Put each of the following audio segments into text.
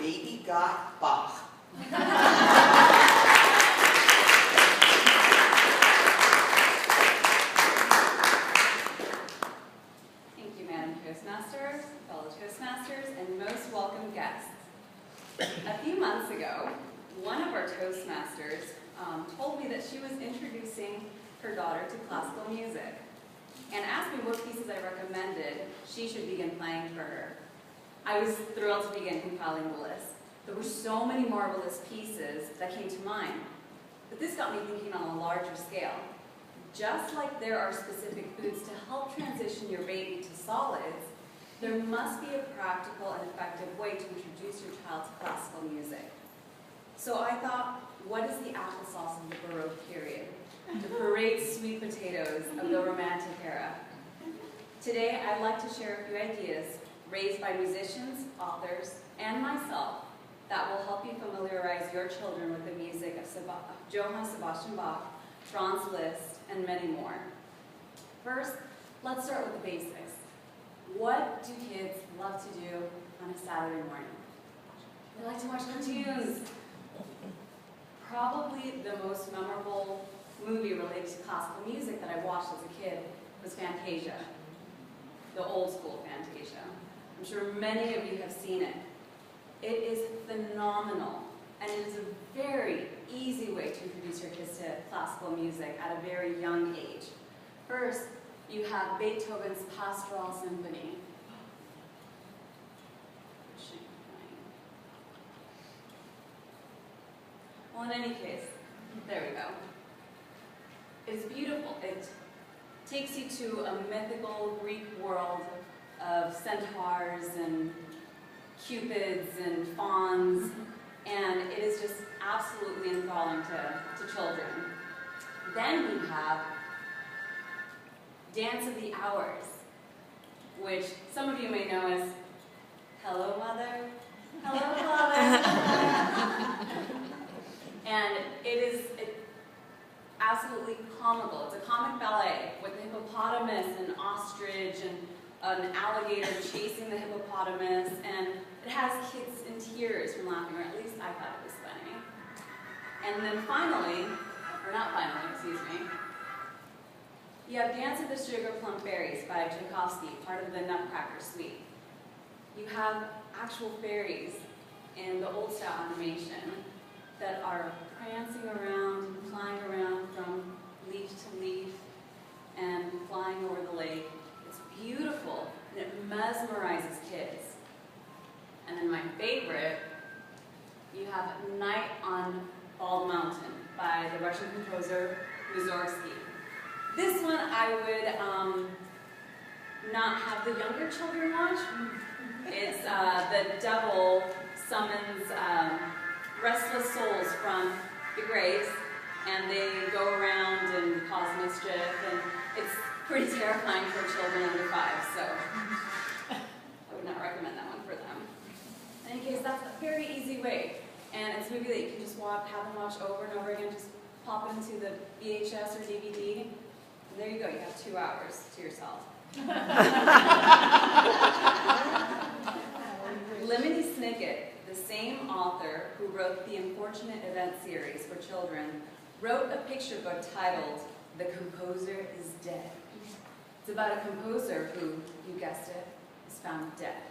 baby Got Bach. Thank you, Madam Toastmaster, fellow Toastmasters, and most welcome guests. A few months ago, one of our Toastmasters told me that she was introducing her daughter to classical music and asked me what pieces I recommended she should begin playing for her. I was thrilled to begin compiling the list. There were so many marvelous pieces that came to mind, but this got me thinking on a larger scale. Just like there are specific foods to help transition your baby to solids, there must be a practical and effective way to introduce your child to classical music. So I thought, what is the applesauce of the Baroque period? The parade sweet potatoes of the Romantic era. Today, I'd like to share a few ideas raised by musicians, authors, and myself that will help you familiarize your children with the music of Johann Sebastian Bach, Franz Liszt, and many more. First, let's start with the basics. What do kids love to do on a Saturday morning? They like to watch cartoons. Probably the most memorable movie related to classical music that I watched as a kid was Fantasia, the old school Fantasia. I'm sure many of you have seen it. It is phenomenal, and it is a very easy way to introduce your kids to classical music at a very young age. First, you have Beethoven's Pastoral Symphony. Well, in any case, there we go. It's beautiful. It takes you to a mythical Greek world of centaurs and cupids and fawns, and it is just absolutely enthralling to children. Then we have Dance of the Hours, which some of you may know as Hello Mother, Hello Father. And it's absolutely comical. It's a comic ballet with a hippopotamus, an ostrich, and an alligator chasing the hippopotamus, and it has kids in tears from laughing, or at least I thought it was funny. And then finally, or not finally, excuse me, you have Dance of the Sugar Plum Fairies by Tchaikovsky, part of the Nutcracker Suite. You have actual fairies in the old style animation that are prancing around, flying around from leaf to leaf, and flying over the lake. It's beautiful, and it mesmerizes kids. And then my favorite, you have Night on Bald Mountain by the Russian composer Mussorgsky. This one I would not have the younger children watch. It's the devil summons restless souls from the graves, and they go around and cause mischief, and it's pretty terrifying for children under 5, so I would not recommend that one for them. In any case, that's a very easy way, and it's a movie that you can just have them watch over and over again. Just pop it into the VHS or DVD, and there you go, you have 2 hours to yourself. Lemony Snicket, the same author who wrote the Unfortunate Event series for children, wrote a picture book titled The Composer is Dead. It's about a composer who, you guessed it, is found dead.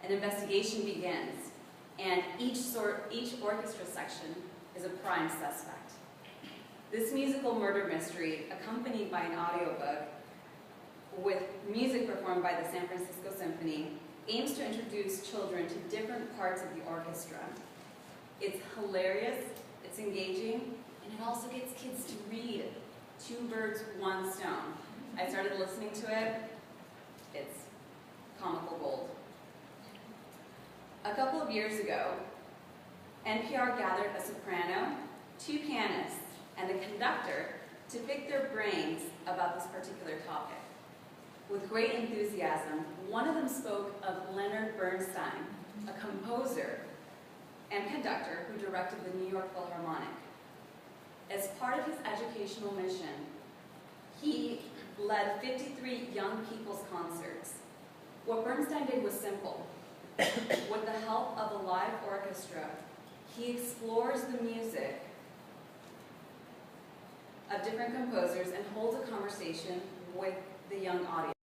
An investigation begins, and each orchestra section is a prime suspect. This musical murder mystery, accompanied by an audiobook with music performed by the San Francisco Symphony, aims to introduce children to different parts of the orchestra. It's hilarious, it's engaging, and it also gets kids to read. 2 birds, 1 stone. I started listening to it. It's comical gold. A couple of years ago, NPR gathered a soprano, 2 pianists, and a conductor to pick their brains about this particular topic. With great enthusiasm, one of them spoke of Leonard Bernstein, a composer and conductor who directed the New York Philharmonic. As part of his educational mission, he led 53 young people's concerts. What Bernstein did was simple. With the help of a live orchestra, he explores the music of different composers and holds a conversation with the young audience.